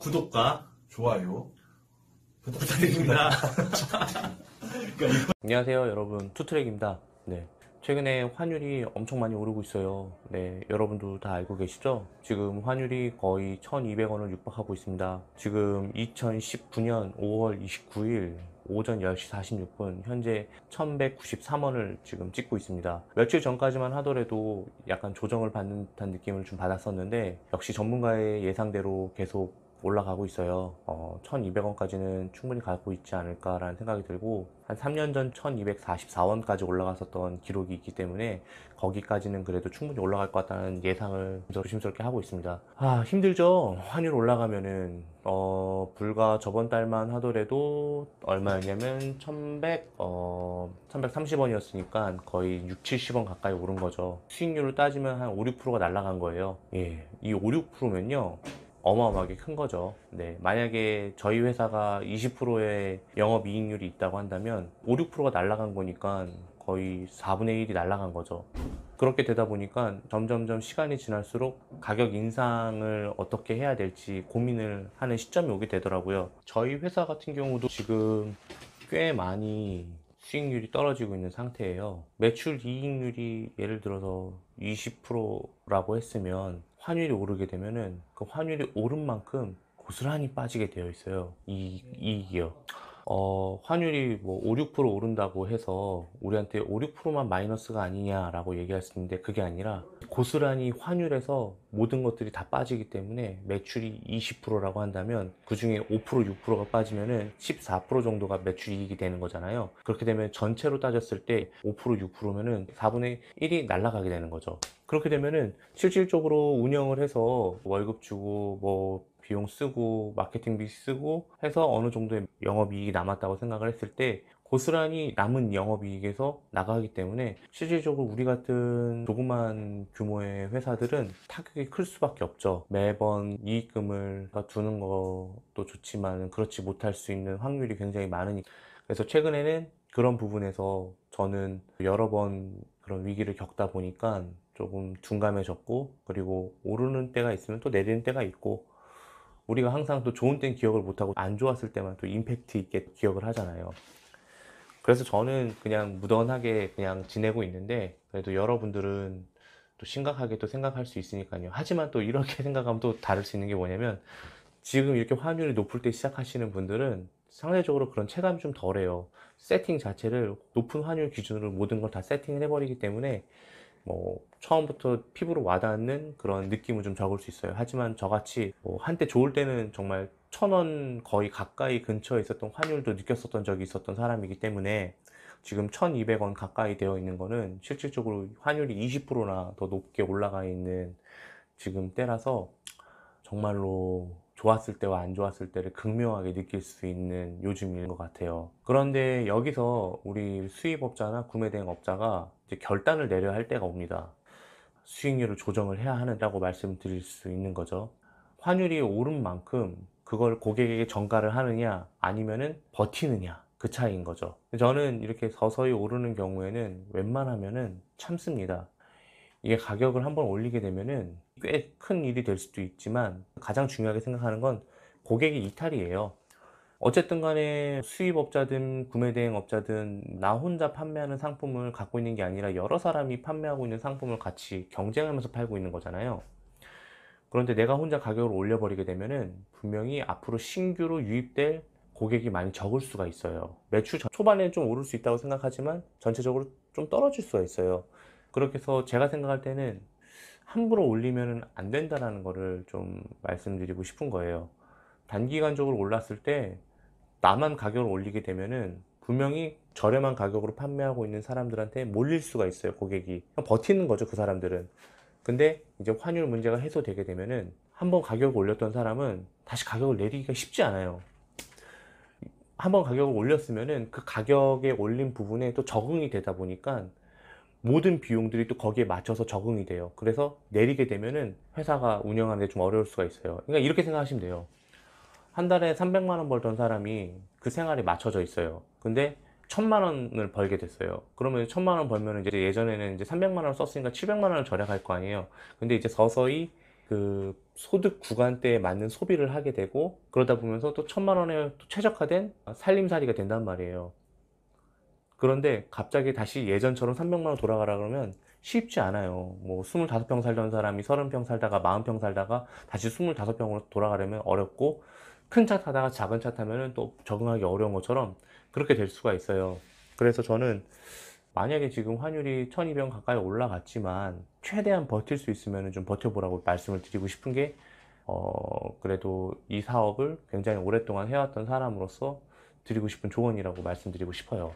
구독과 좋아요 부탁드립니다. 안녕하세요 여러분, 투트랙입니다. 네, 최근에 환율이 엄청 많이 오르고 있어요. 네, 여러분도 다 알고 계시죠? 지금 환율이 거의 1200원을 육박하고 있습니다. 지금 2019년 5월 29일 오전 10시 46분 현재 1193원을 지금 찍고 있습니다. 며칠 전까지만 하더라도 약간 조정을 받는 듯한 느낌을 좀 받았었는데, 역시 전문가의 예상대로 계속 올라가고 있어요. 1200원까지는 충분히 가고 있지 않을까라는 생각이 들고, 한 3년 전 1244원까지 올라갔었던 기록이 있기 때문에 거기까지는 그래도 충분히 올라갈 것 같다는 예상을 조심스럽게 하고 있습니다. 힘들죠. 환율 올라가면은 불과 저번 달만 하더라도 얼마였냐면 1130원이었으니까 거의 6, 70원 가까이 오른 거죠. 수익률을 따지면 한 5, 6%가 날아간 거예요. 예, 이 5, 6%면요 어마어마하게 큰 거죠. 네, 만약에 저희 회사가 20%의 영업이익률이 있다고 한다면 5, 6%가 날아간 거니까 거의 4분의 1이 날아간 거죠. 그렇게 되다 보니까 점점점 시간이 지날수록 가격 인상을 어떻게 해야 될지 고민을 하는 시점이 오게 되더라고요. 저희 회사 같은 경우도 지금 꽤 많이 수익률이 떨어지고 있는 상태예요. 매출 이익률이 예를 들어서 20%라고 했으면 환율이 오르게 되면은 그 환율이 오른 만큼 고스란히 빠지게 되어 있어요. 이익이요. 환율이 뭐 5, 6% 오른다고 해서 우리한테 5, 6%만 마이너스가 아니냐라고 얘기할 수 있는데, 그게 아니라 고스란히 환율에서 모든 것들이 다 빠지기 때문에 매출이 20%라고 한다면 그 중에 5%, 6%가 빠지면은 14% 정도가 매출 이익이 되는 거잖아요. 그렇게 되면 전체로 따졌을 때 5%, 6%면은 4분의 1이 날아가게 되는 거죠. 그렇게 되면은 실질적으로 운영을 해서 월급 주고 뭐 비용 쓰고 마케팅비 쓰고 해서 어느 정도의 영업이익이 남았다고 생각을 했을 때 고스란히 남은 영업이익에서 나가기 때문에 실질적으로 우리 같은 조그만 규모의 회사들은 타격이 클 수밖에 없죠. 매번 이익금을 두는 것도 좋지만 그렇지 못할 수 있는 확률이 굉장히 많으니까. 그래서 최근에는 그런 부분에서 저는 여러 번 그런 위기를 겪다 보니까 조금 둔감해졌고, 그리고 오르는 때가 있으면 또 내리는 때가 있고, 우리가 항상 또 좋은 때는 기억을 못하고 안 좋았을 때만 또 임팩트 있게 기억을 하잖아요. 그래서 저는 그냥 무던하게 그냥 지내고 있는데, 그래도 여러분들은 또 심각하게 또 생각할 수 있으니까요. 하지만 또 이렇게 생각하면 또 다를 수 있는 게 뭐냐면, 지금 이렇게 환율이 높을 때 시작하시는 분들은 상대적으로 그런 체감이 좀 덜해요. 세팅 자체를 높은 환율 기준으로 모든 걸 다 세팅을 해버리기 때문에 뭐 처음부터 피부로 와닿는 그런 느낌은 좀 적을 수 있어요. 하지만 저같이 뭐 한때 좋을 때는 정말 1000원 거의 가까이 근처에 있었던 환율도 느꼈었던 적이 있었던 사람이기 때문에, 지금 1200원 가까이 되어 있는 거는 실질적으로 환율이 20%나 더 높게 올라가 있는 지금 때라서 정말로 좋았을 때와 안 좋았을 때를 극명하게 느낄 수 있는 요즘인 것 같아요. 그런데 여기서 우리 수입업자나 구매대행업자가 이제 결단을 내려야 할 때가 옵니다. 수익률을 조정을 해야 한다고 말씀드릴 수 있는 거죠. 환율이 오른 만큼 그걸 고객에게 전가를 하느냐 아니면은 버티느냐, 그 차이인 거죠. 저는 이렇게 서서히 오르는 경우에는 웬만하면은 참습니다. 이게 가격을 한번 올리게 되면은 꽤 큰 일이 될 수도 있지만, 가장 중요하게 생각하는 건 고객의 이탈이에요. 어쨌든 간에 수입업자든 구매대행업자든 나 혼자 판매하는 상품을 갖고 있는 게 아니라 여러 사람이 판매하고 있는 상품을 같이 경쟁하면서 팔고 있는 거잖아요. 그런데 내가 혼자 가격을 올려버리게 되면은 분명히 앞으로 신규로 유입될 고객이 많이 적을 수가 있어요. 매출 초반에는 좀 오를 수 있다고 생각하지만 전체적으로 좀 떨어질 수가 있어요. 그렇게 해서 제가 생각할 때는 함부로 올리면 안 된다는 거를 좀 말씀드리고 싶은 거예요. 단기간적으로 올랐을 때 나만 가격을 올리게 되면은 분명히 저렴한 가격으로 판매하고 있는 사람들한테 몰릴 수가 있어요. 고객이 그냥 버티는 거죠, 그 사람들은. 근데 이제 환율 문제가 해소되게 되면은 한번 가격을 올렸던 사람은 다시 가격을 내리기가 쉽지 않아요. 한번 가격을 올렸으면은 그 가격에 올린 부분에 또 적응이 되다 보니까 모든 비용들이 또 거기에 맞춰서 적응이 돼요. 그래서 내리게 되면은 회사가 운영하는데 좀 어려울 수가 있어요. 그러니까 이렇게 생각하시면 돼요. 한 달에 300만 원 벌던 사람이 그 생활에 맞춰져 있어요. 근데 1000만 원을 벌게 됐어요. 그러면 1000만 원 벌면 이제 예전에는 이제 300만 원을 썼으니까 700만 원을 절약할 거 아니에요. 근데 이제 서서히 그 소득 구간대에 맞는 소비를 하게 되고, 그러다 보면서 또 1,000만 원에 또 최적화된 살림살이가 된단 말이에요. 그런데 갑자기 다시 예전처럼 300만 원 돌아가라 그러면 쉽지 않아요. 뭐 25평 살던 사람이 30평 살다가 40평 살다가 다시 25평으로 돌아가려면 어렵고, 큰 차 타다가 작은 차 타면은 또 적응하기 어려운 것처럼 그렇게 될 수가 있어요. 그래서 저는 만약에 지금 환율이 1200원 가까이 올라갔지만 최대한 버틸 수 있으면 좀 버텨보라고 말씀을 드리고 싶은 게, 그래도 이 사업을 굉장히 오랫동안 해왔던 사람으로서 드리고 싶은 조언이라고 말씀드리고 싶어요.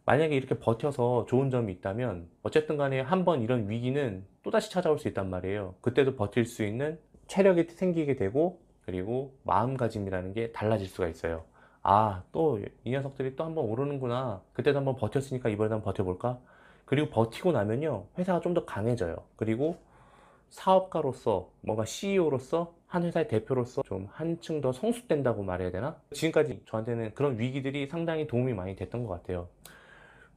만약에 이렇게 버텨서 좋은 점이 있다면 어쨌든 간에 한번 이런 위기는 또다시 찾아올 수 있단 말이에요. 그때도 버틸 수 있는 체력이 생기게 되고, 그리고 마음가짐이라는 게 달라질 수가 있어요. 아, 또 이 녀석들이 또 한번 오르는구나. 그때도 한번 버텼으니까 이번에도 한번 버텨볼까? 그리고 버티고 나면요, 회사가 좀 더 강해져요. 그리고 사업가로서, 뭔가 CEO로서, 한 회사의 대표로서 좀 한층 더 성숙된다고 말해야 되나? 지금까지 저한테는 그런 위기들이 상당히 도움이 많이 됐던 것 같아요.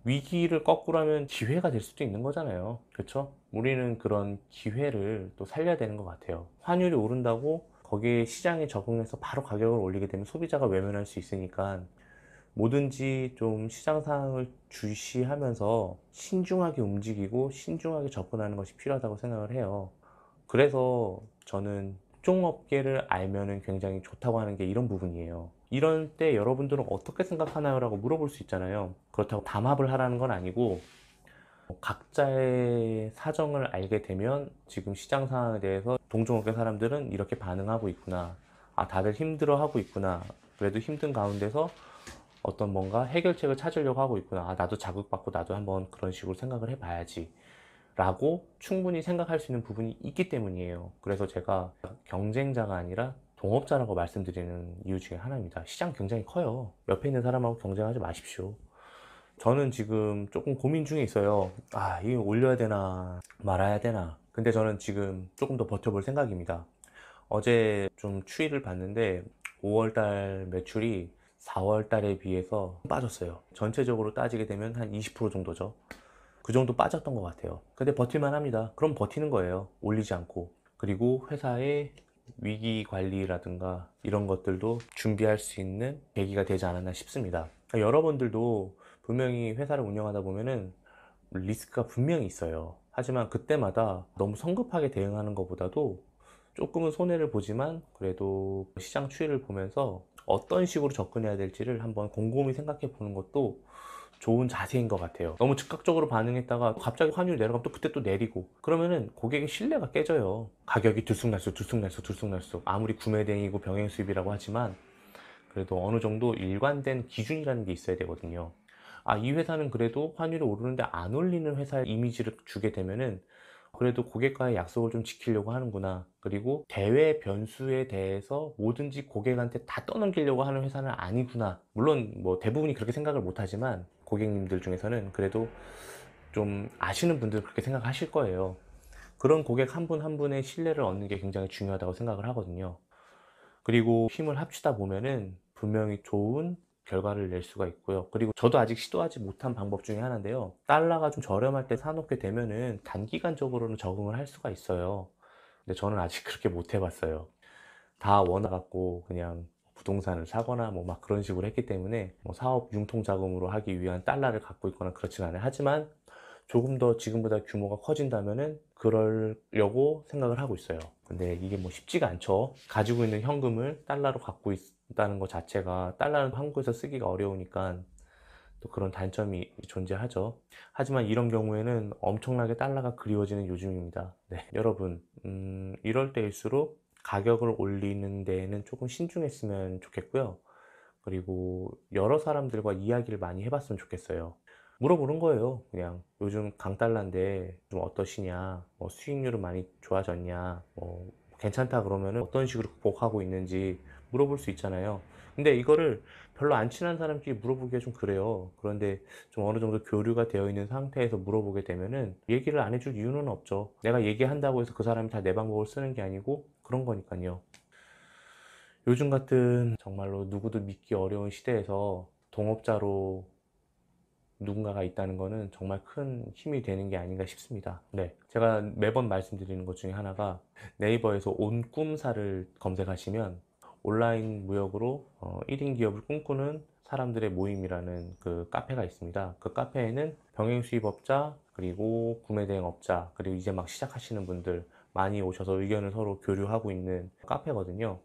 위기를 거꾸로 하면 기회가 될 수도 있는 거잖아요. 그렇죠? 우리는 그런 기회를 또 살려야 되는 것 같아요. 환율이 오른다고 거기에 시장에 적응해서 바로 가격을 올리게 되면 소비자가 외면할 수 있으니까, 뭐든지 좀 시장 상황을 주시하면서 신중하게 움직이고 신중하게 접근하는 것이 필요하다고 생각을 해요. 그래서 저는 특종업계를 알면은 굉장히 좋다고 하는 게 이런 부분이에요. 이럴 때 여러분들은 어떻게 생각하나요? 라고 물어볼 수 있잖아요. 그렇다고 담합을 하라는 건 아니고, 각자의 사정을 알게 되면 지금 시장 상황에 대해서 동종업계 사람들은 이렇게 반응하고 있구나. 아, 다들 힘들어하고 있구나. 그래도 힘든 가운데서 어떤 뭔가 해결책을 찾으려고 하고 있구나. 아, 나도 자극받고 나도 한번 그런 식으로 생각을 해봐야지. 라고 충분히 생각할 수 있는 부분이 있기 때문이에요. 그래서 제가 경쟁자가 아니라 동업자라고 말씀드리는 이유 중에 하나입니다. 시장 굉장히 커요. 옆에 있는 사람하고 경쟁하지 마십시오. 저는 지금 조금 고민 중에 있어요. 아, 이거 올려야 되나 말아야 되나. 근데 저는 지금 조금 더 버텨볼 생각입니다. 어제 좀 추이를 봤는데 5월달 매출이 4월달에 비해서 빠졌어요. 전체적으로 따지게 되면 한 20% 정도죠. 그 정도 빠졌던 것 같아요. 근데 버틸만 합니다. 그럼 버티는 거예요. 올리지 않고. 그리고 회사의 위기 관리라든가 이런 것들도 준비할 수 있는 계기가 되지 않았나 싶습니다. 그러니까 여러분들도 분명히 회사를 운영하다 보면은 리스크가 분명히 있어요. 하지만 그때마다 너무 성급하게 대응하는 것보다도 조금은 손해를 보지만 그래도 시장 추이를 보면서 어떤 식으로 접근해야 될지를 한번 곰곰이 생각해 보는 것도 좋은 자세인 것 같아요. 너무 즉각적으로 반응했다가 갑자기 환율이 내려가면 또 그때 또 내리고 그러면은 고객의 신뢰가 깨져요. 가격이 들쑥날쑥 들쑥날쑥 들쑥날쑥, 아무리 구매대행이고 병행수입이라고 하지만 그래도 어느 정도 일관된 기준이라는 게 있어야 되거든요. 아, 이 회사는 그래도 환율이 오르는데 안 올리는 회사의 이미지를 주게 되면은 그래도 고객과의 약속을 좀 지키려고 하는구나. 그리고 대외 변수에 대해서 뭐든지 고객한테 다 떠넘기려고 하는 회사는 아니구나. 물론 뭐 대부분이 그렇게 생각을 못 하지만 고객님들 중에서는 그래도 좀 아시는 분들은 그렇게 생각하실 거예요. 그런 고객 한 분 한 분의 신뢰를 얻는 게 굉장히 중요하다고 생각을 하거든요. 그리고 힘을 합치다 보면은 분명히 좋은 결과를 낼 수가 있고요. 그리고 저도 아직 시도하지 못한 방법 중에 하나인데요. 달러가 좀 저렴할 때 사놓게 되면은 단기간적으로는 적응을 할 수가 있어요. 근데 저는 아직 그렇게 못 해봤어요. 다 원화갖고 그냥 부동산을 사거나 뭐 막 그런 식으로 했기 때문에 뭐 사업 융통 자금으로 하기 위한 달러를 갖고 있거나 그렇진 않아요. 하지만 조금 더 지금보다 규모가 커진다면은 그러려고 생각을 하고 있어요. 근데 이게 뭐 쉽지가 않죠. 가지고 있는 현금을 달러로 갖고 있다는 것 자체가, 달러는 한국에서 쓰기가 어려우니까 또 그런 단점이 존재하죠. 하지만 이런 경우에는 엄청나게 달러가 그리워지는 요즘입니다. 네, 여러분, 이럴 때일수록 가격을 올리는 데에는 조금 신중했으면 좋겠고요. 그리고 여러 사람들과 이야기를 많이 해봤으면 좋겠어요. 물어보는 거예요. 그냥 요즘 강달러인데 좀 어떠시냐, 뭐 수익률은 많이 좋아졌냐, 뭐 괜찮다 그러면 어떤 식으로 극복하고 있는지 물어볼 수 있잖아요. 근데 이거를 별로 안 친한 사람끼리 물어보기가 좀 그래요. 그런데 좀 어느 정도 교류가 되어 있는 상태에서 물어보게 되면은 얘기를 안 해줄 이유는 없죠. 내가 얘기한다고 해서 그 사람이 다 내 방법을 쓰는 게 아니고 그런 거니까요. 요즘 같은 정말로 누구도 믿기 어려운 시대에서 동업자로 누군가가 있다는 거는 정말 큰 힘이 되는 게 아닌가 싶습니다. 네, 제가 매번 말씀드리는 것 중에 하나가 네이버에서 온 꿈사를 검색하시면 온라인 무역으로 1인 기업을 꿈꾸는 사람들의 모임이라는 그 카페가 있습니다. 그 카페에는 병행수입업자, 그리고 구매대행업자, 그리고 이제 막 시작하시는 분들 많이 오셔서 의견을 서로 교류하고 있는 카페거든요.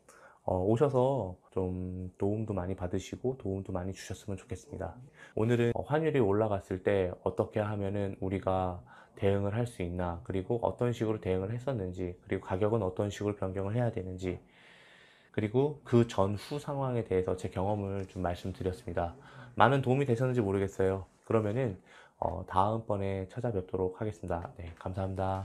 오셔서 좀 도움도 많이 받으시고 도움도 많이 주셨으면 좋겠습니다. 오늘은 환율이 올라갔을 때 어떻게 하면은 우리가 대응을 할 수 있나, 그리고 어떤 식으로 대응을 했었는지, 그리고 가격은 어떤 식으로 변경을 해야 되는지, 그리고 그 전후 상황에 대해서 제 경험을 좀 말씀드렸습니다. 많은 도움이 되셨는지 모르겠어요. 그러면은 다음번에 찾아뵙도록 하겠습니다. 네, 감사합니다.